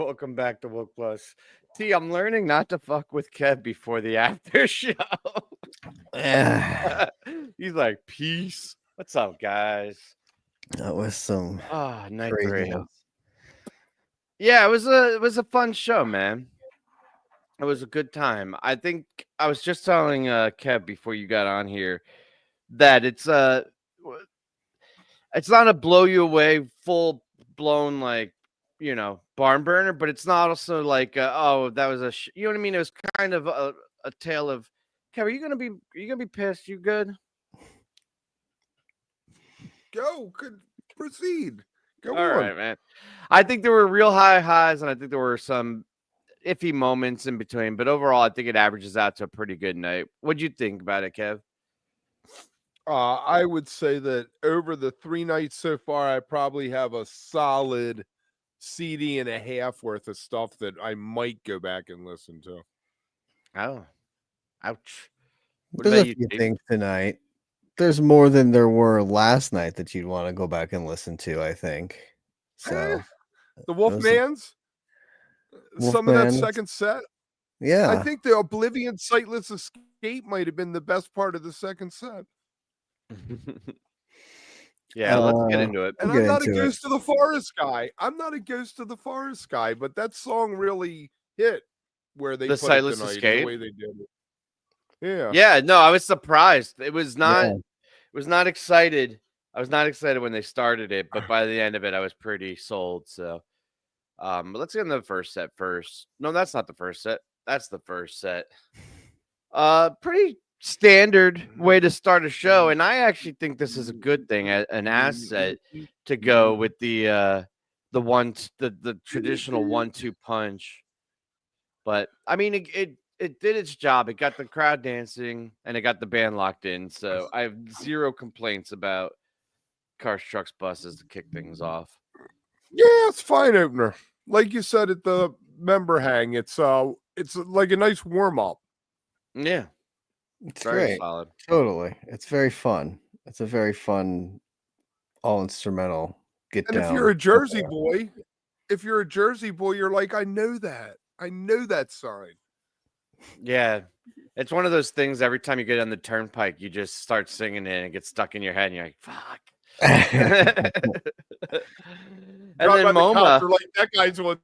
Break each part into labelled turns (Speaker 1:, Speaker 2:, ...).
Speaker 1: welcome back to Woke Plus. T, I'm learning not to fuck with Kev before the after show.
Speaker 2: that
Speaker 1: He's like, peace. What's up, guys?
Speaker 2: was some
Speaker 1: Ah, night three.
Speaker 2: craziness.
Speaker 1: Yeah, it was a fun show, man. It was a good time. I think I was just telling Kev before you got on here that it's not a blow you away, full blown like barn burner, but it's not also like oh that was you know what I mean. It was kind of a tale of Kev. Are you gonna be pissed? You good?
Speaker 3: Go, could proceed. Go
Speaker 1: All
Speaker 3: on.
Speaker 1: right, man. I think there were real high highs, and I think there were some iffy moments in between. But overall, I think it averages out to a pretty good night. What'd you think about it, Kev?
Speaker 3: I would say that over the 3 nights so far, I probably have a solid CD and a half worth of stuff that I might go back and listen to.
Speaker 1: Oh, ouch. What
Speaker 2: There's a
Speaker 1: about you,
Speaker 2: few
Speaker 1: Steve?
Speaker 2: things tonight. There's more than there were last night that you'd want to go back and listen to, I think. So
Speaker 3: The
Speaker 2: those-
Speaker 3: Wolfmans, some of that
Speaker 2: Wolfmans.
Speaker 3: second set.
Speaker 2: yeah.
Speaker 3: I think the Oblivion Sightless Escape might have been the best part of the second set.
Speaker 1: Yeah, let's get
Speaker 2: Uh,
Speaker 1: into it.
Speaker 3: And
Speaker 2: We'll
Speaker 3: I'm
Speaker 2: get
Speaker 3: not a
Speaker 2: into it.
Speaker 3: Ghost of the Forest guy. I'm not a Ghost of the Forest guy, but that song really hit where they
Speaker 1: The
Speaker 3: put
Speaker 1: Sightless
Speaker 3: it tonight,
Speaker 1: Escape?
Speaker 3: the way they did it. Yeah.
Speaker 1: Yeah, no, I was surprised. It was not.
Speaker 2: Yeah.
Speaker 1: It was not excited. I was not excited when they started it, but by the end of it, I was pretty sold. So, but let's get into the first set first. No, that's not the first set. That's the first set. Pretty standard way to start a show, and I actually think this is a good thing, an asset to go with the traditional 1-2 punch. But I mean, it did its job. It got the crowd dancing and it got the band locked in. So I have zero complaints about Cars, Trucks, Buses to kick things off.
Speaker 3: Yeah, it's fine opener. Like you said at the member hang, it's like a nice warm up.
Speaker 1: Yeah,
Speaker 2: It's
Speaker 1: very
Speaker 2: great.
Speaker 1: solid.
Speaker 2: Totally. It's very fun. It's a very fun, all instrumental get
Speaker 3: And
Speaker 2: down.
Speaker 3: if you're a Jersey boy, you're like, I know that. I know that sign.
Speaker 1: Yeah, it's one of those things. Every time you get on the turnpike, you just start singing it and it gets stuck in your head, and you're like, "Fuck." And
Speaker 3: Talk
Speaker 1: then
Speaker 3: about the cops
Speaker 1: MoMA.
Speaker 3: are like, that guy's on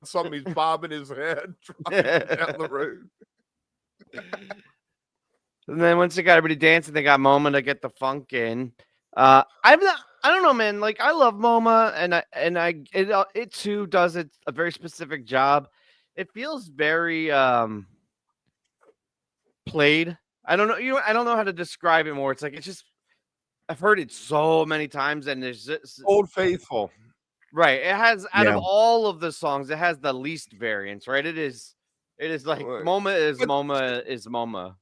Speaker 3: somebody's bobbing his head driving down the road.
Speaker 1: And then once they got everybody dancing, they got MoMA to get the funk in. I don't know, man. Like I love MoMA, and it too does a very specific job. It feels very played. I don't know. I don't know how to describe it more. It's like it's just I've heard it so many times, and there's this,
Speaker 3: Old Faithful.
Speaker 1: right. It has out
Speaker 2: Yeah.
Speaker 1: of all of the songs, it has the least variance. Right. It is like
Speaker 3: Right.
Speaker 1: MoMA is
Speaker 3: But-
Speaker 1: MoMA is MoMA.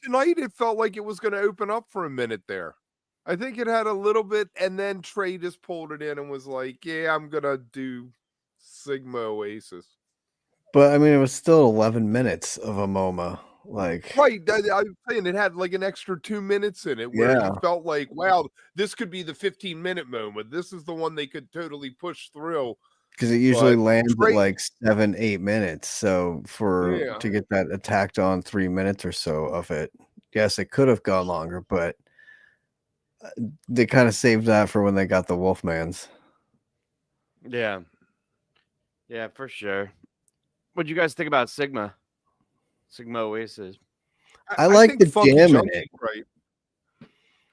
Speaker 3: Tonight, it felt like it was going to open up for a minute there. I think it had a little bit, and then Trey just pulled it in and was like, yeah, I'm going to do Sigma Oasis.
Speaker 2: But I mean, it was still 11 minutes of a MoMA. Like,
Speaker 3: Right. I was saying it had like an extra 2 minutes in it where
Speaker 2: Yeah.
Speaker 3: you felt like, wow, this could be the 15-minute moment. This is the one they could totally push through.
Speaker 2: because it usually
Speaker 3: But
Speaker 2: lands
Speaker 3: Trey-
Speaker 2: at like 7-8 minutes. So
Speaker 3: Yeah.
Speaker 2: to get that attacked on 3 minutes or so of it, yes, it could have gone longer, but they kind of saved that for when they got the Wolfmans.
Speaker 1: Yeah. Yeah, for sure. What'd you guys think about Sigma Oasis?
Speaker 2: I like
Speaker 3: think
Speaker 2: the
Speaker 3: Funky
Speaker 2: jam in
Speaker 3: Junkie,
Speaker 2: it.
Speaker 3: Right.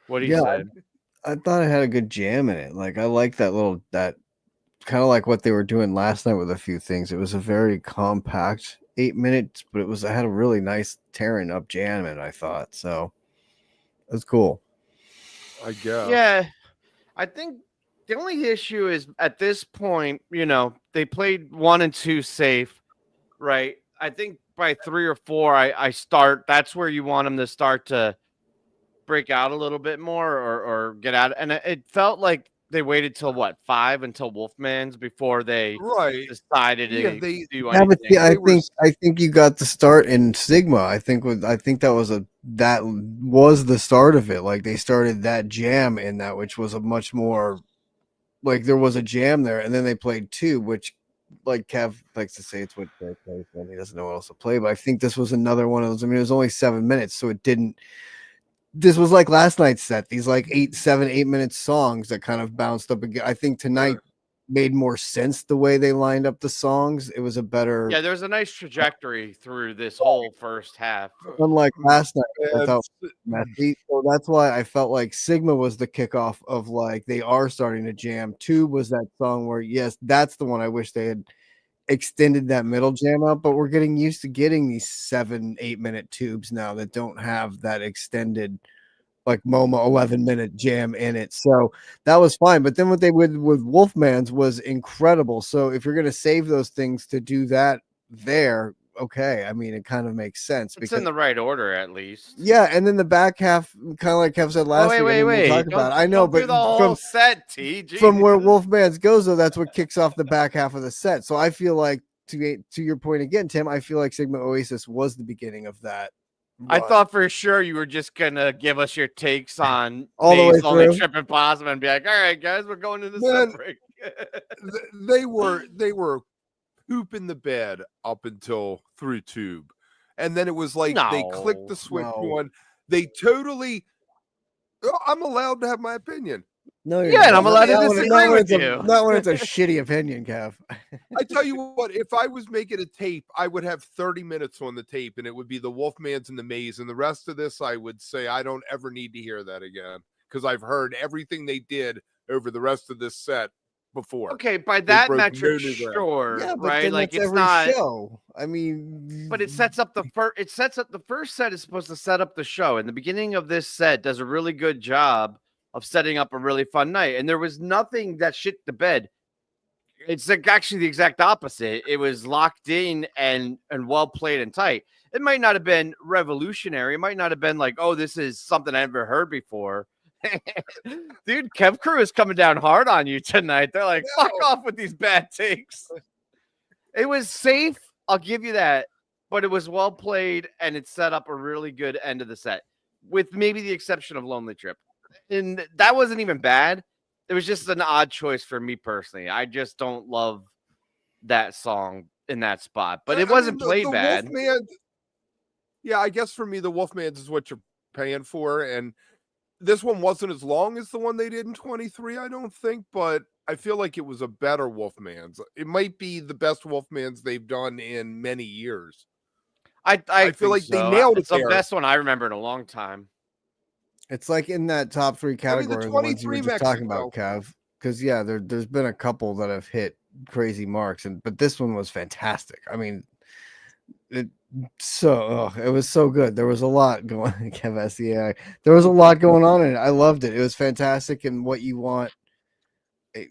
Speaker 1: What do you
Speaker 2: Yeah,
Speaker 1: say?
Speaker 2: I thought it had a good jam in it. Like I like that kind of like what they were doing last night with a few things. It was a very compact 8 minutes, but it had a really nice tearing up jam in it, I thought. So it was cool.
Speaker 3: I guess.
Speaker 1: Yeah. I think the only issue is at this point, they played 1 and 2 safe, right? I think by 3 or 4, I start. That's where you want them to start to break out a little bit more or get out. And it felt like they waited till 5 until Wolfman's before they
Speaker 3: Right.
Speaker 1: decided to
Speaker 3: Yeah,
Speaker 1: do
Speaker 2: Yeah,
Speaker 1: anything.
Speaker 2: but see,
Speaker 3: They were
Speaker 2: I think you got the start in Sigma. I think that was the start of it. Like they started that jam in that, which was a much more like there was a jam there, and then they played 2, which like Kev likes to say, it's what Drake plays when he doesn't know what else to play. But I think this was another one of those. I mean, it was only 7 minutes, so it didn't. This was like last night's set. These like 8 minute songs that kind of bounced up again. I think tonight made more sense the way they lined up the songs. It was a better.
Speaker 1: Yeah, there's a nice trajectory through this whole first half.
Speaker 2: Unlike last night, I
Speaker 3: And
Speaker 2: thought messy. So that's why I felt like Sigma was the kickoff of like they are starting to jam. Tube was that song where, yes, that's the one I wish they had extended that middle jam up, but we're getting used to getting these 7-8 minute tubes now that don't have that extended like MoMA 11-minute jam in it. So that was fine. But then what they would with Wolfman's was incredible. So if you're going to save those things to do that there, okay. I mean, it kind of makes sense.
Speaker 1: It's in the right order, at least.
Speaker 2: Yeah, and then the back half, kind of like Kev said last week.
Speaker 1: Wait.
Speaker 2: We'll talk about it. I know,
Speaker 1: don't do
Speaker 2: but
Speaker 1: the whole set, T.
Speaker 2: from where
Speaker 1: Jesus.
Speaker 2: Wolfman's goes, though, that's what kicks off the back half of the set. So I feel like, to your point again, Tim, I feel like Sigma Oasis was the beginning of that.
Speaker 1: I
Speaker 2: run.
Speaker 1: thought for sure you were just gonna give us your takes on
Speaker 2: All the way
Speaker 1: Maze Only
Speaker 2: through.
Speaker 1: Trip Impossible and be like, all right, guys, we're going to the
Speaker 3: Man,
Speaker 1: set break.
Speaker 3: they were pooping the bed up until through Tube, and then it was like they clicked the switch on. They totally. I'm allowed to have my opinion.
Speaker 2: No, you're
Speaker 1: Yeah, and
Speaker 2: not.
Speaker 1: I'm allowed to
Speaker 2: Not when-
Speaker 1: disagree
Speaker 2: not when
Speaker 1: with
Speaker 2: it's
Speaker 1: you.
Speaker 2: not when it's a shitty opinion, Kev.
Speaker 3: I tell you what, if I was making a tape, I would have 30 minutes on the tape, and it would be the Wolfman's and the Maze, and the rest of this, I would say I don't ever need to hear that again because I've heard everything they did over the rest of this set before.
Speaker 1: Okay, by that
Speaker 3: broke
Speaker 1: metric,
Speaker 3: no new ground.
Speaker 1: sure,
Speaker 2: Yeah, but
Speaker 1: right?
Speaker 2: then
Speaker 1: Like
Speaker 2: that's
Speaker 1: it's
Speaker 2: every
Speaker 1: not.
Speaker 2: show. I mean,
Speaker 1: But it sets up the first. It sets up the first set is supposed to set up the show, and the beginning of this set does a really good job of setting up a really fun night. And there was nothing that shit the bed. It's like actually the exact opposite. It was locked in and well played and tight. It might not have been revolutionary. It might not have been like, oh, this is something I never heard before. Dude, Kev Crew is coming down hard on you tonight. They're like, fuck off with these bad takes. It was safe. I'll give you that. But it was well played and it set up a really good end of the set, with maybe the exception of Lonely Trip. And that wasn't even bad. It was just an odd choice for me personally. I just don't love that song in that spot, but it wasn't played bad.
Speaker 3: Wolfman, yeah, I guess for me, the Wolfman's is what you're paying for. And this one wasn't as long as the one they did in 23, I don't think, but I feel like it was a better Wolfman's. It might be the best Wolfman's they've done in many years.
Speaker 1: I
Speaker 3: feel
Speaker 1: think
Speaker 3: like they
Speaker 1: so.
Speaker 3: nailed it
Speaker 1: It's the
Speaker 3: there.
Speaker 1: best one I remember in a long time.
Speaker 2: it's like in that top three
Speaker 3: I mean,
Speaker 2: category,
Speaker 3: the
Speaker 2: the ones you were
Speaker 3: 23
Speaker 2: just talking
Speaker 3: Mexico.
Speaker 2: about, Kev. Because yeah, there's been a couple that have hit crazy marks, but this one was fantastic. I mean, it was so good. There was a lot going. Kev SEI. There was a lot going on in it. I loved it. It was fantastic, and what you want. A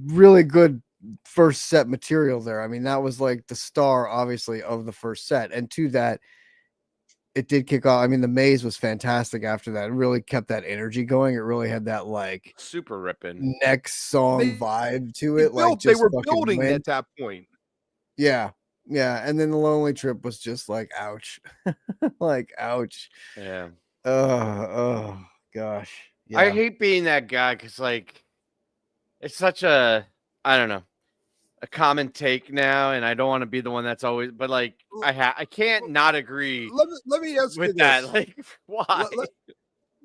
Speaker 2: really good first set material there. I mean, that was like the star, obviously, of the first set, and to that. It did kick off. I mean, the Maze was fantastic after that. It really kept that energy going. It really had that like
Speaker 1: Super ripping.
Speaker 2: next song
Speaker 3: They-
Speaker 2: vibe to
Speaker 3: They
Speaker 2: it. Like
Speaker 3: built- they
Speaker 2: just
Speaker 3: were
Speaker 2: fucking
Speaker 3: building
Speaker 2: win.
Speaker 3: at that point.
Speaker 2: Yeah. And then the Lonely Trip was just like, ouch. Like, ouch.
Speaker 1: Yeah.
Speaker 2: Oh gosh. Yeah.
Speaker 1: I hate being that guy because like it's such a I don't know a common take now, and I don't want to be the one that's always. But like I can't not agree
Speaker 3: Let me ask you
Speaker 1: with
Speaker 3: this.
Speaker 1: that. Like why?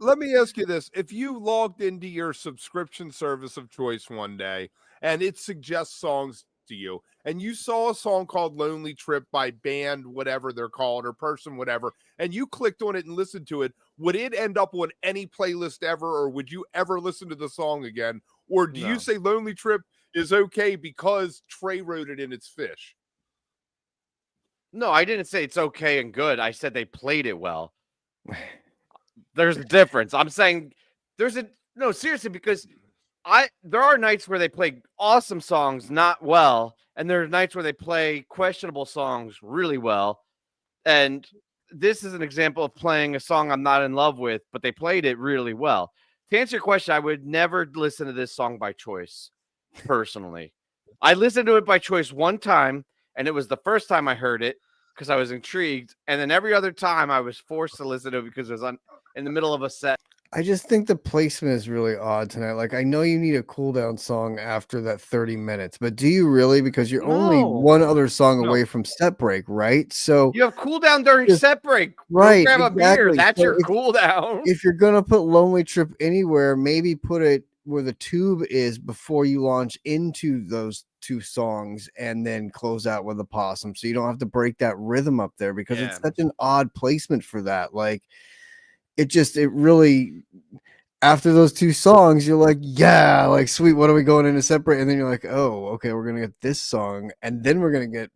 Speaker 3: Let me ask you this. If you logged into your subscription service of choice one day and it suggests songs to you, and you saw a song called Lonely Trip by band, whatever they're called, or person, whatever, and you clicked on it and listened to it, would it end up on any playlist ever, or would you ever listen to the song again? Or do
Speaker 1: No.
Speaker 3: you say Lonely Trip is okay because Trey wrote it in its fish?
Speaker 1: No, I didn't say it's okay and good. I said they played it well. There's a difference. I'm saying no, seriously, because there are nights where they play awesome songs not well, and there are nights where they play questionable songs really well. And this is an example of playing a song I'm not in love with, but they played it really well. To answer your question, I would never listen to this song by choice, personally. I listened to it by choice one time, and it was the first time I heard it because I was intrigued. And then every other time I was forced to listen to it because it was in the middle of a set.
Speaker 2: I just think the placement is really odd tonight. Like, I know you need a cooldown song after that 30 minutes, but do you really? Because you're only
Speaker 1: No.
Speaker 2: one other song
Speaker 3: No.
Speaker 2: away from set break, right? So
Speaker 1: You have cooldown during
Speaker 2: Just-
Speaker 1: set break. Go
Speaker 2: right,
Speaker 1: grab a beer.
Speaker 2: exactly.
Speaker 1: That's
Speaker 2: So
Speaker 1: your cooldown.
Speaker 2: if you're gonna put Lonely Trip anywhere, maybe put it where the tube is before you launch into those two songs, and then close out with a possum, so you don't have to break that rhythm up there, because it's
Speaker 1: Yeah.
Speaker 2: such an odd placement for that. Like, it really, after those two songs, you're like, yeah, like, sweet, what are we going in to separate? And then you're like, oh, okay, we're gonna get this song, and then we're gonna get,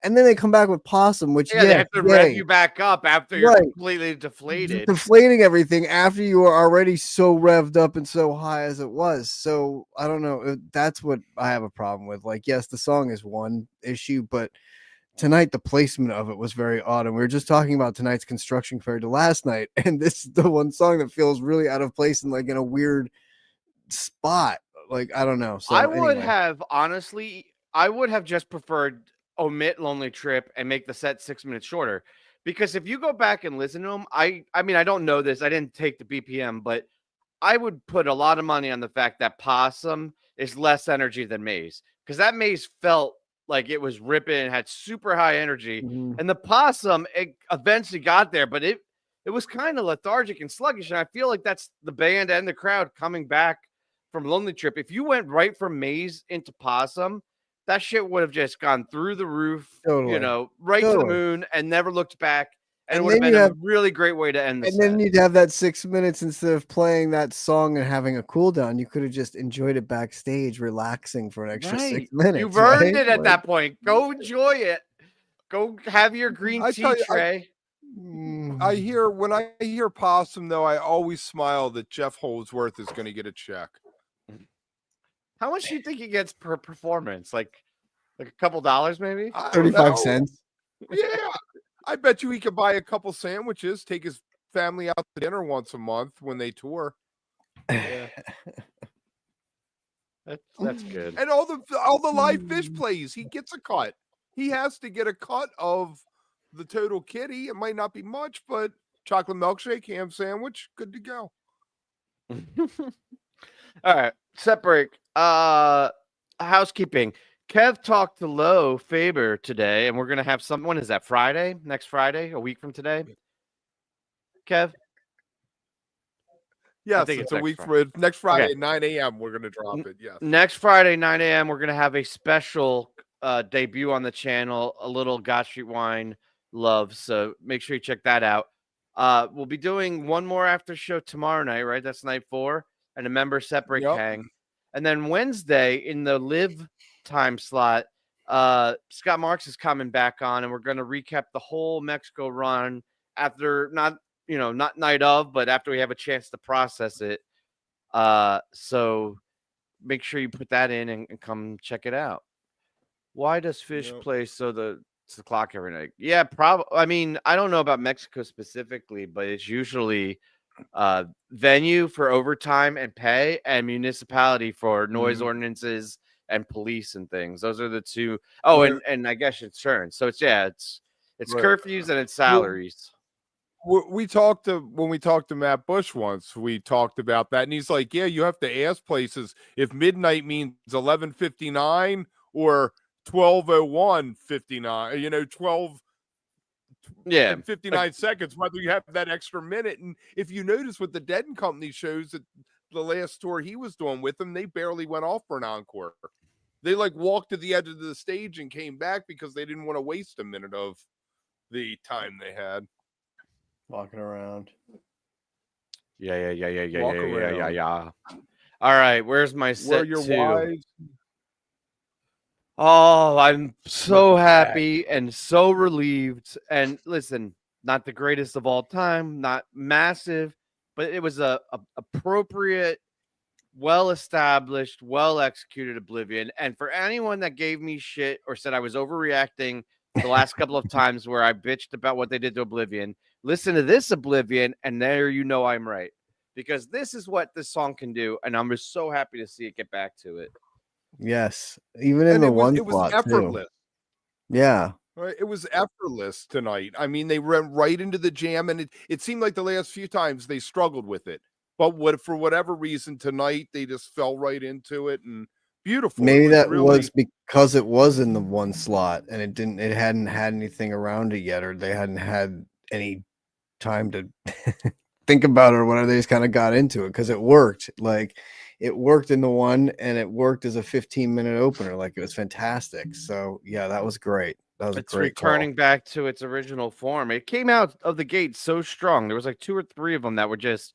Speaker 2: and then they come back with Possum, which
Speaker 1: Yeah, they have to rev you back up after you're
Speaker 2: Right.
Speaker 1: completely deflated.
Speaker 2: deflating everything after you are already so revved up and so high as it was. So I don't know. That's what I have a problem with. Like, yes, the song is one issue, but tonight the placement of it was very odd. And we were just talking about tonight's construction compared to last night, and this is the one song that feels really out of place and like in a weird spot. Like, I don't know. So
Speaker 1: I would
Speaker 2: anyway.
Speaker 1: have honestly, I would have just preferred omit Lonely Trip and make the set 6 minutes shorter. Because if you go back and listen to them, I mean, I don't know this. I didn't take the BPM, but I would put a lot of money on the fact that Possum is less energy than Maze. Because that Maze felt like it was ripping and had super high energy.
Speaker 2: Mhm.
Speaker 1: And the Possum, it eventually got there, but it was kind of lethargic and sluggish. And I feel like that's the band and the crowd coming back from Lonely Trip. If you went right from Maze into Possum, that shit would have just gone through the roof,
Speaker 2: Totally.
Speaker 1: you know, right to the
Speaker 2: Totally.
Speaker 1: moon and never looked back. And it
Speaker 2: And
Speaker 1: would have
Speaker 2: then
Speaker 1: been
Speaker 2: you
Speaker 1: a
Speaker 2: have-
Speaker 1: really great way to end the
Speaker 2: And
Speaker 1: set.
Speaker 2: then you'd have that 6 minutes instead of playing that song and having a cooldown. You could have just enjoyed it backstage, relaxing for an extra 6 minutes.
Speaker 1: You've earned
Speaker 2: right?
Speaker 1: it at
Speaker 2: Like,
Speaker 1: that point. Go enjoy it. Go have your green
Speaker 3: I
Speaker 1: tea
Speaker 3: tell you,
Speaker 1: tray.
Speaker 3: I hear when I hear Possum though, I always smile that Jeff Holdsworth is going to get a check.
Speaker 1: How much do you think he gets per performance? Like a couple dollars, maybe?
Speaker 3: I don't
Speaker 2: 35
Speaker 3: know.
Speaker 2: cents.
Speaker 3: Yeah, I bet you he could buy a couple sandwiches, take his family out to dinner once a month when they tour,
Speaker 1: Yeah. That's good.
Speaker 3: and all the live fish plays. He gets a cut. He has to get a cut of the total kitty. It might not be much, but chocolate milkshake, ham sandwich, good to go.
Speaker 1: All right, set break. Housekeeping. Kev talked to Lo Faber today, and we're gonna have some. When is that? Friday? Next Friday? A week from today? Kev?
Speaker 3: Yes,
Speaker 1: think
Speaker 3: it's
Speaker 1: it's
Speaker 3: a
Speaker 1: next
Speaker 3: week
Speaker 1: Friday.
Speaker 3: for next Friday
Speaker 1: Okay.
Speaker 3: at 9 a.m. We're gonna drop it. Yes.
Speaker 1: Next Friday, 9 a.m., we're gonna have a special debut on the channel, a little God Street Wine love. So make sure you check that out. We'll be doing one more after show tomorrow night, right? That's night 4, and a member separate
Speaker 3: Yep.
Speaker 1: hang. And then Wednesday in the live time slot, Scott Marks is coming back on, and we're gonna recap the whole Mexico run after not night of, but after we have a chance to process it. So make sure you put that in and come check it out. Why does Fish
Speaker 3: Yep.
Speaker 1: play it's the clock every night? Yeah, probably. I mean, I don't know about Mexico specifically, but it's usually venue for overtime and pay, and municipality for noise ordinances and police and things. Those are the two. Oh,
Speaker 3: Right.
Speaker 1: and I guess insurance. So it's
Speaker 3: Right.
Speaker 1: curfews and it's salaries.
Speaker 3: When we talked to Matt Bush once, we talked about that, and he's like, "Yeah, you have to ask places if midnight means 11:59 or 12:01:59. 12
Speaker 1: Yeah.
Speaker 3: and 59 seconds, whether you have that extra minute." And if you notice with the Dead and Company shows that the last tour he was doing with them, they barely went off for an encore. They like walked to the edge of the stage and came back because they didn't want to waste a minute of the time they had.
Speaker 2: Walking around.
Speaker 3: Walk around.
Speaker 1: Yeah. All right, where's my set
Speaker 3: Where your
Speaker 1: 2?
Speaker 3: wives?
Speaker 1: Oh, I'm so
Speaker 3: back.
Speaker 1: happy and so relieved. And listen, not the greatest of all time, not massive, but it was a appropriate, well-established, well-executed Oblivion. And for anyone that gave me shit or said I was overreacting the last couple of times where I bitched about what they did to Oblivion, listen to this Oblivion, and there you know I'm right. Because this is what this song can do, and I'm just so happy to see it get back to it.
Speaker 2: Yes. Even in
Speaker 3: And
Speaker 2: the
Speaker 3: it was,
Speaker 2: one
Speaker 3: it was
Speaker 2: spot, too.
Speaker 3: effortless.
Speaker 2: Yeah.
Speaker 3: Right? It was effortless tonight. I mean, they ran right into the jam, and it seemed like the last few times they struggled with it. But for whatever reason tonight they just fell right into it, and beautiful.
Speaker 2: Maybe
Speaker 3: It was
Speaker 2: that
Speaker 3: really
Speaker 2: was because it was in the one slot and it hadn't had anything around it yet, or they hadn't had any time to think about it or whatever. They just kind of got into it because it worked. Like it worked in the one, and it worked as a 15-minute opener. Like it was fantastic. So yeah, that was great. That was a
Speaker 1: It's
Speaker 2: great call.
Speaker 1: returning back to its original form. It came out of the gate so strong. There was like 2 or 3 of them that were just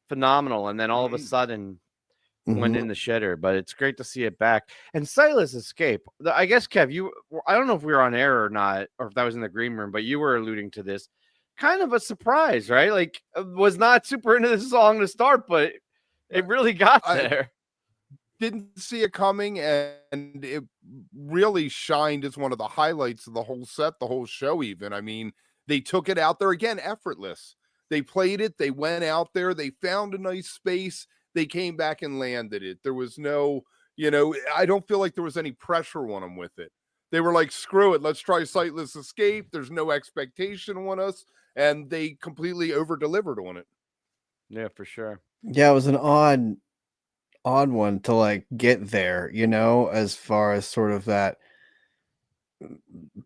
Speaker 1: phenomenal, and then all of a sudden went
Speaker 2: Mhm.
Speaker 1: in the shitter. But it's great to see it back. And Silas Escape. I guess Kev, I don't know if we were on air or not, or if that was in the green room, but you were alluding to this. Kind of a surprise, right? Like was not super into this song to start, but it really got there.
Speaker 3: didn't see it coming, and it really shined as one of the highlights of the whole set, the whole show even. I mean, they took it out there again, effortless. They played it, they went out there, they found a nice space, they came back and landed it. There was no, I don't feel like there was any pressure on them with it. They were like, screw it, let's try Sightless Escape. There's no expectation on us, and they completely over-delivered on it.
Speaker 1: Yeah, for sure.
Speaker 2: Yeah, it was an odd one to like get there, as far as sort of that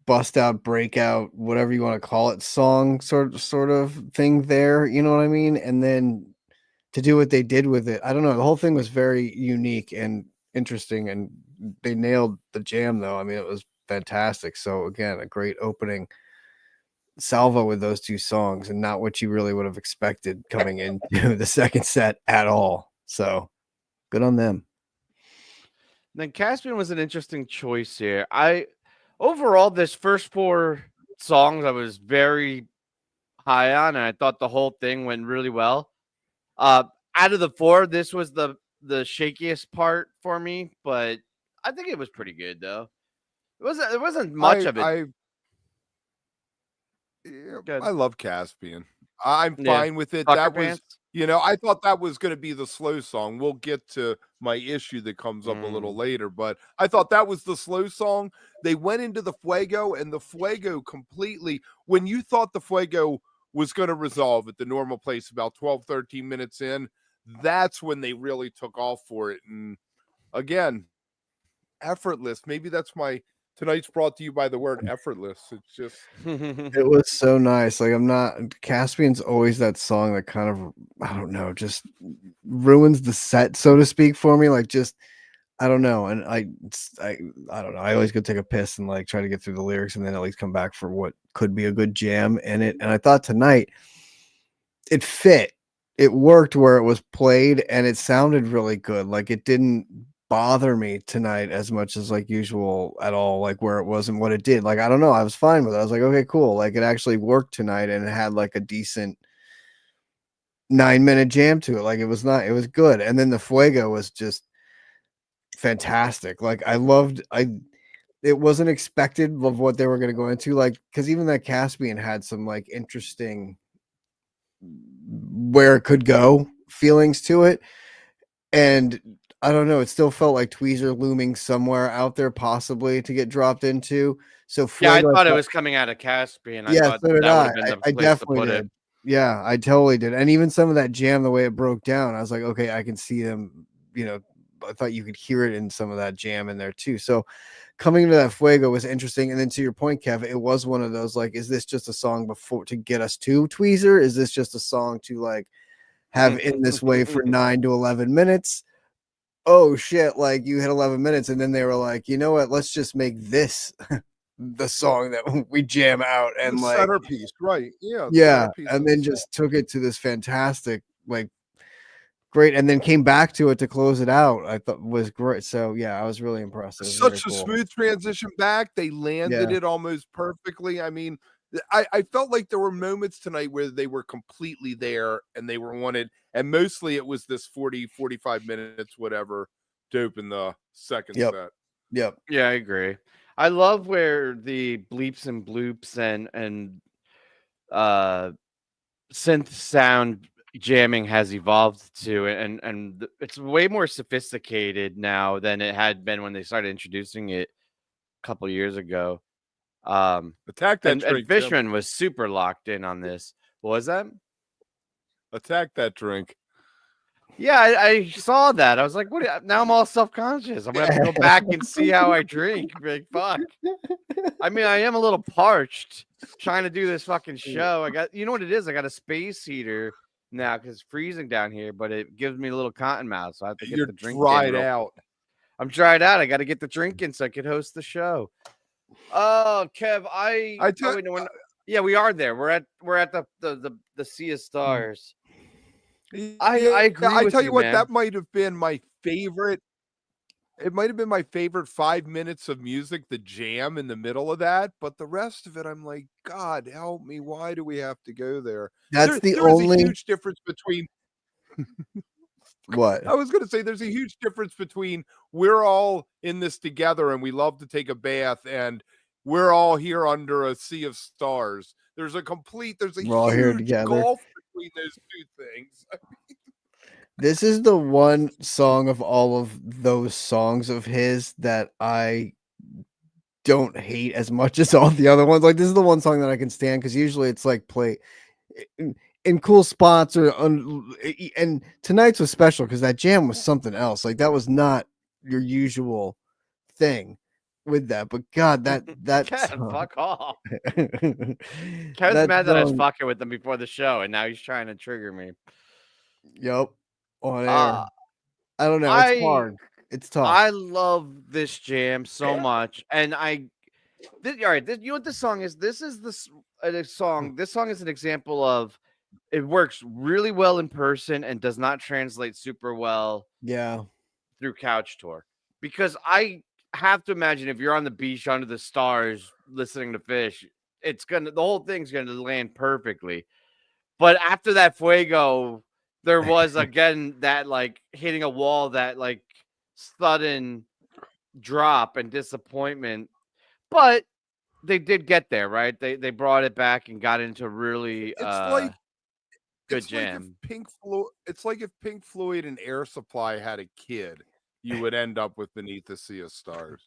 Speaker 2: bust out, breakout, whatever you want to call it, song sort of thing there, you know what I mean? And then to do what they did with it, I don't know, the whole thing was very unique and interesting, and they nailed the jam though. I mean, it was fantastic. So again, a great opening salvo with those 2 songs, and not what you really would have expected coming into the second set at all. So good on them.
Speaker 1: Then Caspian was an interesting choice here. Overall, this first 4 songs I was very high on, and I thought the whole thing went really well. Out of the 4, this was the shakiest part for me, but I think it was pretty good though. It wasn't much of it.
Speaker 3: I love Caspian. I'm
Speaker 1: Yeah.
Speaker 3: fine with it.
Speaker 1: Tucker
Speaker 3: That was,
Speaker 1: Pants?
Speaker 3: I thought that was going to be the slow song. We'll get to my issue that comes up a little later, but I thought that was the slow song. They went into the Fuego, and the Fuego completely, when you thought the Fuego was going to resolve at the normal place about 12, 13 minutes in, that's when they really took off for it. And again, effortless. Maybe that's tonight's brought to you by the word effortless. It's just
Speaker 2: It was so nice. Like Caspian's always that song that kind of, I don't know, just ruins the set, so to speak, for me. Like just I don't know. And I don't know. I always go take a piss and like try to get through the lyrics and then at least come back for what could be a good jam in it. And I thought tonight it fit. It worked where it was played, and it sounded really good. Like it didn't bother me tonight as much as like usual at all, like where it was and what it did. Like I don't know, I was fine with it. I was like, okay, cool. Like it actually worked tonight, and it had like a decent 9-minute jam to it. Like it was good. And then the Fuego was just fantastic. Like it wasn't expected of what they were going to go into, like because even that Caspian had some like interesting where it could go feelings to it. And I don't know, it still felt like Tweezer looming somewhere out there possibly to get dropped into. So
Speaker 1: Yeah, I
Speaker 2: Fuego,
Speaker 1: thought it was coming out of Caspian. I
Speaker 2: yeah,
Speaker 1: thought
Speaker 2: so did
Speaker 1: that would have been
Speaker 2: I.
Speaker 1: the
Speaker 2: I
Speaker 1: place to
Speaker 2: definitely
Speaker 1: put
Speaker 2: did.
Speaker 1: it.
Speaker 2: Yeah, I totally did. And even some of that jam, the way it broke down, I was like, okay, I can see them, I thought you could hear it in some of that jam in there too. So coming to that Fuego was interesting. And then to your point, Kev, it was one of those like, is this just a song before to get us to Tweezer? Is this just a song to like have in this way for 9 to 11 minutes? Oh shit, like you hit 11 minutes, and then they were like, you know what, let's just make this the song that we jam out, and
Speaker 3: the
Speaker 2: like
Speaker 3: centerpiece, right? Yeah,
Speaker 2: and then just took it to this fantastic, like great, and then came back to it to close it out. I thought was great. So yeah, I was really impressed. It was
Speaker 3: such a
Speaker 2: cool.
Speaker 3: smooth transition back. They landed it almost perfectly. I mean, I felt like there were moments tonight where they were completely there and they were wanted, and mostly it was this 40, 45 minutes, whatever, to open the second set.
Speaker 2: Yep.
Speaker 1: Yeah, I agree. I love where the bleeps and bloops and synth sound jamming has evolved to, and it's way more sophisticated now than it had been when they started introducing it a couple years ago.
Speaker 3: Attack that
Speaker 1: and
Speaker 3: drink,
Speaker 1: Fishman was super locked in on this. What was that?
Speaker 3: Attack that drink.
Speaker 1: Yeah, I saw that. I was like, what? Now I'm all self conscious. I'm gonna have to go back and see how I drink. Be like, fuck. I mean, I am a little parched trying to do this fucking show. You know what it is? I got a space heater now because it's freezing down here, but it gives me a little cotton mouth, so I have to get
Speaker 3: You're
Speaker 1: the drink in
Speaker 3: dried
Speaker 1: real-
Speaker 3: out.
Speaker 1: I'm dried out. I got to get the drink in so I could host the show. Oh, Kev, wait, no, yeah, we are there. We're at the Sea of Stars. I agree
Speaker 3: I
Speaker 1: with
Speaker 3: tell
Speaker 1: you,
Speaker 3: you what,
Speaker 1: man.
Speaker 3: that might have been my favorite. It might have been my favorite 5 minutes of music, the jam in the middle of that. But the rest of it, I'm like, God help me. Why do we have to go there?
Speaker 2: That's the
Speaker 3: There is a
Speaker 2: only
Speaker 3: huge difference between.
Speaker 2: what?
Speaker 3: I was going to say there's a huge difference between we're all in this together and we love to take a bath and we're all here under a sea of stars. There's a
Speaker 2: We're all here
Speaker 3: huge
Speaker 2: together.
Speaker 3: gulf between those two things.
Speaker 2: This is the one song of all of those songs of his that I don't hate as much as all the other ones. Like this is the one song that I can stand because usually it's like play in cool spots and tonight's was special because that jam was something else. Like that was not your usual thing with that. But God, that
Speaker 1: Kev, fuck off. Kev's
Speaker 2: that
Speaker 1: mad that I was
Speaker 2: song-
Speaker 1: fucking with him before the show, and now he's trying to trigger me.
Speaker 2: Yep, on air.
Speaker 1: Uh,
Speaker 2: I don't know. It's hard. It's tough.
Speaker 1: I love this jam so much, and all right. You know what this song is? This is a song. This song is an example of it works really well in person and does not translate super well
Speaker 2: Yeah.
Speaker 1: through Couch Tour. Because I have to imagine if you're on the beach under the stars listening to Fish, the whole thing's gonna land perfectly. But after that Fuego, there was again that like hitting a wall, that like sudden drop and disappointment. But they did get there, right? They brought it back and got into really good
Speaker 3: It's
Speaker 1: jam.
Speaker 3: like if Pink Floyd and Air Supply had a kid, you would end up with Beneath the Sea of Stars.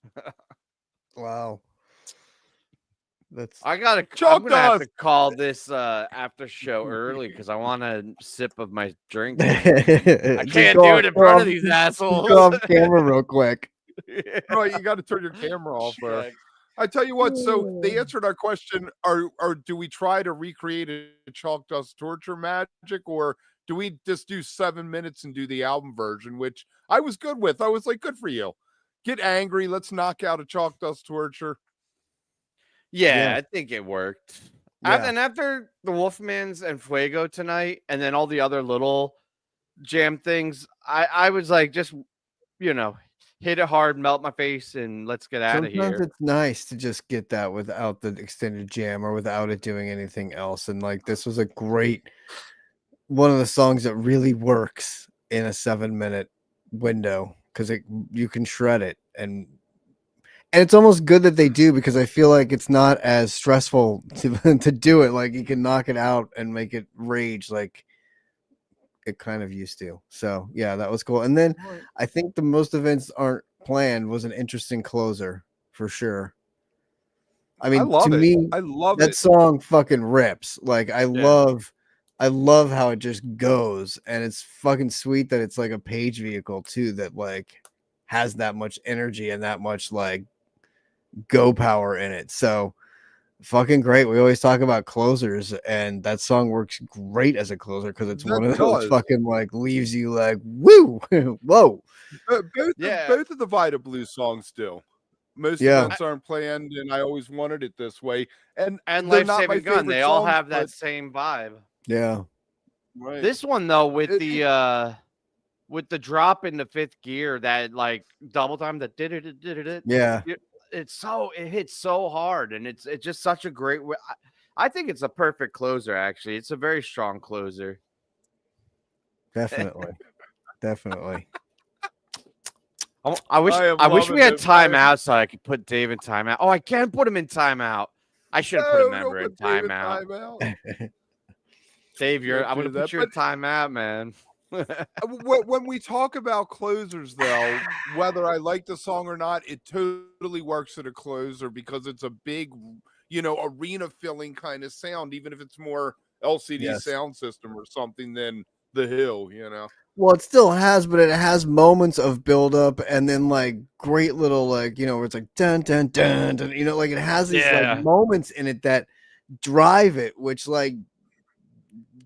Speaker 2: Wow. That's
Speaker 1: I'm gonna have to call this after show early because I want a sip of my drink. I can't do it in front of these assholes.
Speaker 2: Go off camera real quick.
Speaker 3: Right, you got to turn your camera off.
Speaker 1: Shit.
Speaker 3: I tell you what. So they answered our question: or do we try to recreate a Chalk Dust Torture magic, or do we just do 7 minutes and do the album version? Which I was good with. I was like, good for you. Get angry. Let's knock out a Chalk Dust Torture.
Speaker 1: Yeah, I think it worked.
Speaker 2: Yeah.
Speaker 1: And after the Wolfmans and Fuego tonight, and then all the other little jam things, I was like, just hit it hard, melt my face, and let's get out of
Speaker 2: Sometimes
Speaker 1: here.
Speaker 2: it's nice to just get that without the extended jam or without it doing anything else. And like this was a great one of the songs that really works in a 7-minute window because you can shred it and it's almost good that they do because I feel like it's not as stressful to do it. Like you can knock it out and make it rage like it kind of used to. So yeah, that was cool. And then I think the most events aren't planned was an interesting closer for sure. I mean, to me,
Speaker 3: I love
Speaker 2: that
Speaker 3: it.
Speaker 2: song fucking rips. Like I love how it just goes, and it's fucking sweet that it's like a page vehicle too that like has that much energy and that much like go power in it. So fucking great. We always talk about closers, and that song works great as a closer because it's one of those fucking like leaves you like woo, whoa.
Speaker 3: Both of the Vita Blues songs do. Most events aren't planned, and I always wanted it this way. And
Speaker 1: Life Saving Gun, they all have that same vibe.
Speaker 2: Yeah.
Speaker 3: Right.
Speaker 1: This one though, with the drop in the fifth gear, that like double time, that did it.
Speaker 2: Yeah.
Speaker 1: It hits so hard, and it's just such a great. I think it's a perfect closer. Actually, it's a very strong closer.
Speaker 2: Definitely.
Speaker 1: I wish we had timeout so I could put Dave in timeout. Oh, I can't put him in timeout. I should have put a member in timeout. Dave, I'm going to put you in timeout, man.
Speaker 3: When we talk about closers, though, whether I like the song or not, it totally works at a closer because it's a big, arena filling kind of sound, even if it's more LCD sound system or something than The Hill,
Speaker 2: Well, it still has, but it has moments of build up and then like great little like, you know, where it's like dun dun dun dun, you know, like it has these
Speaker 1: Yeah.
Speaker 2: like moments in it that drive it, which like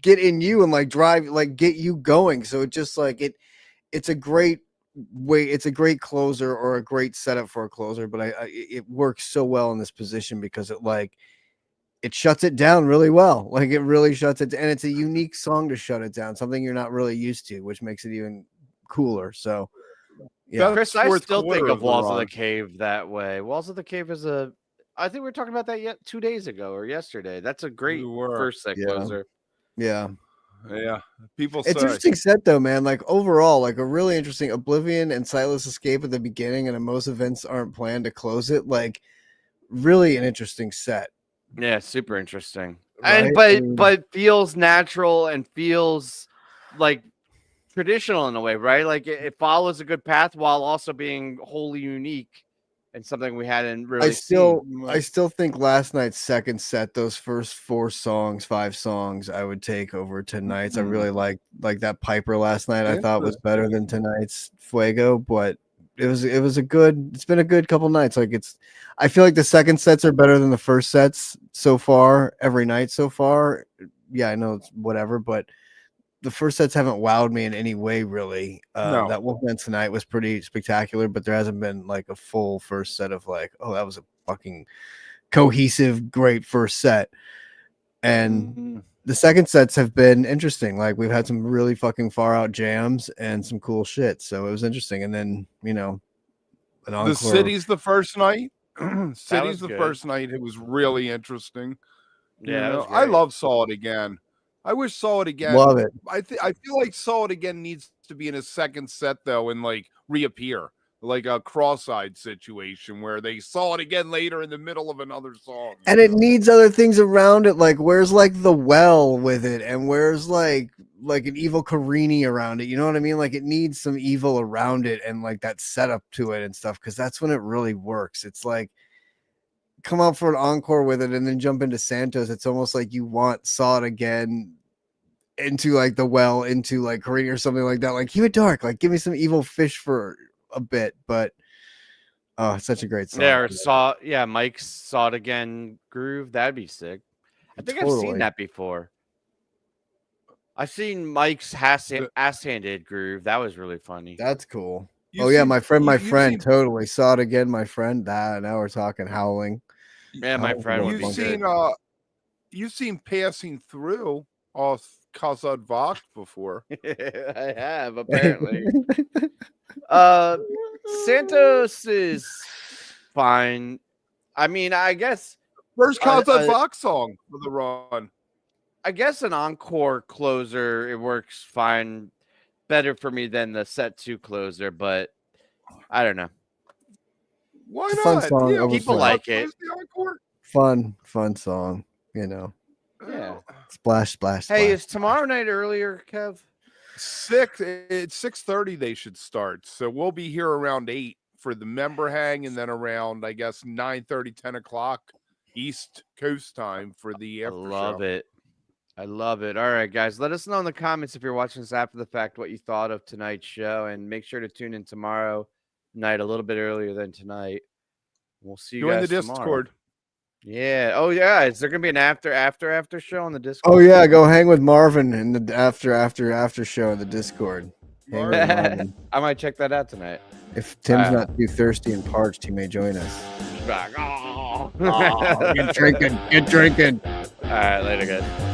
Speaker 2: get in you and like drive like get you going. So it just like it's a great way, it's a great closer or a great setup for a closer, but it works so well in this position because it shuts it down really well. Like it really shuts it, and it's a unique song to shut it down, something you're not really used to, which makes it even cooler. So, yeah,
Speaker 1: Chris, I
Speaker 3: fourth
Speaker 1: still think
Speaker 3: quarter
Speaker 1: of
Speaker 3: the
Speaker 1: Walls of the
Speaker 3: run.
Speaker 1: Cave that way. Walls of the Cave is I think we were talking about that yet 2 days ago or yesterday. That's a great
Speaker 3: We were.
Speaker 1: first set
Speaker 2: Yeah.
Speaker 1: closer.
Speaker 2: yeah.
Speaker 3: Yeah, people
Speaker 2: It's
Speaker 3: say.
Speaker 2: interesting set though, man. Like overall, like a really interesting Oblivion and Sightless Escape at the beginning, and then most events aren't planned to close it. Like, really an interesting set.
Speaker 1: Yeah, super interesting.
Speaker 2: Right?
Speaker 1: And
Speaker 2: I mean-
Speaker 1: but feels natural and feels like traditional in a way, right? Like it follows a good path while also being wholly unique and something we hadn't really
Speaker 2: I still
Speaker 1: seen.
Speaker 2: think last night's second set, those first 5 songs, I would take over tonight's. I really like that Piper last night. I thought was better than tonight's Fuego, but it's been a good couple nights. Like I feel like the second sets are better than the first sets so far every night so far. Yeah, I know it's whatever, but the first sets haven't wowed me in any way, really.
Speaker 3: No.
Speaker 2: That Wolfman tonight was pretty spectacular, but there hasn't been like a full first set of like, oh, that was a fucking cohesive, great first set. And the second sets have been interesting. Like we've had some really fucking far out jams and some cool shit. So it was interesting. And then, you know, an encore.
Speaker 3: The City's the first night. City's the
Speaker 1: good.
Speaker 3: first night. It was really interesting.
Speaker 1: Yeah,
Speaker 3: You
Speaker 1: that
Speaker 3: know,
Speaker 1: was
Speaker 3: I
Speaker 1: great.
Speaker 3: love Saw It Again. I wish Saw It Again.
Speaker 2: Love it.
Speaker 3: I feel like Saw It Again needs to be in a second set though, and like reappear, like a cross-eyed situation where they saw it again later in the middle of another song.
Speaker 2: And it needs other things around it. Like where's like the well with it, and where's like an evil Carini around it. You know what I mean? Like it needs some evil around it and like that setup to it and stuff, because that's when it really works. It's like come out for an encore with it and then jump into Santos. It's almost like you want Saw It Again into like the well, into like Carini or something like that. Like keep it dark. Like give me some evil fish for a bit, but oh, it's such a great song.
Speaker 1: Yeah, or Mike's Saw It Again groove. That'd be sick. I think I've
Speaker 2: Totally.
Speaker 1: seen that before. I've seen Mike's ass-handed groove. That was really funny.
Speaker 2: That's cool.
Speaker 3: You've
Speaker 2: yeah,
Speaker 3: seen-
Speaker 2: my friend,
Speaker 3: you've seen-
Speaker 2: totally Saw It Again. My friend, that now we're talking Howling.
Speaker 1: Yeah, my
Speaker 2: Oh,
Speaker 1: friend would
Speaker 3: You've
Speaker 1: be
Speaker 3: seen
Speaker 1: good.
Speaker 3: you've seen Passing Through off Kazad Vok before.
Speaker 1: I have apparently. Santos is fine. I mean, I guess
Speaker 3: First Kazad
Speaker 1: uh,
Speaker 3: Vok song for the run.
Speaker 1: I guess an encore closer, it works fine, better for me than the set 2 closer, but I don't know.
Speaker 3: Why
Speaker 2: It's a fun
Speaker 3: not?
Speaker 2: song.
Speaker 3: Yeah,
Speaker 2: I was
Speaker 1: People
Speaker 2: fun.
Speaker 1: like it.
Speaker 3: where's the encore?
Speaker 2: Fun song. You know,
Speaker 1: Yeah.
Speaker 2: splash, splash.
Speaker 1: Hey,
Speaker 2: splash.
Speaker 1: is tomorrow night earlier, Kev?
Speaker 3: It's 6:30 they should start. So we'll be here around 8 for the member hang, and then around I guess 9:30, 10 o'clock East Coast time for the
Speaker 1: I
Speaker 3: after
Speaker 1: love
Speaker 3: show.
Speaker 1: it. I love it. All right, guys. Let us know in the comments if you're watching this after the fact what you thought of tonight's show, and make sure to tune in tomorrow night a little bit earlier than tonight. We'll see you
Speaker 3: Join
Speaker 1: guys
Speaker 3: the
Speaker 1: tomorrow.
Speaker 3: Discord.
Speaker 1: Yeah. Oh yeah. Is there gonna be an after show on the Discord?
Speaker 2: Oh yeah, go hang with Marvin in the after show in the Discord. Hang with Marvin.
Speaker 1: I might check that out tonight.
Speaker 2: If Tim's not too thirsty and parched, he may join us.
Speaker 1: Like, oh.
Speaker 2: Get drinking.
Speaker 1: All right, later, guys.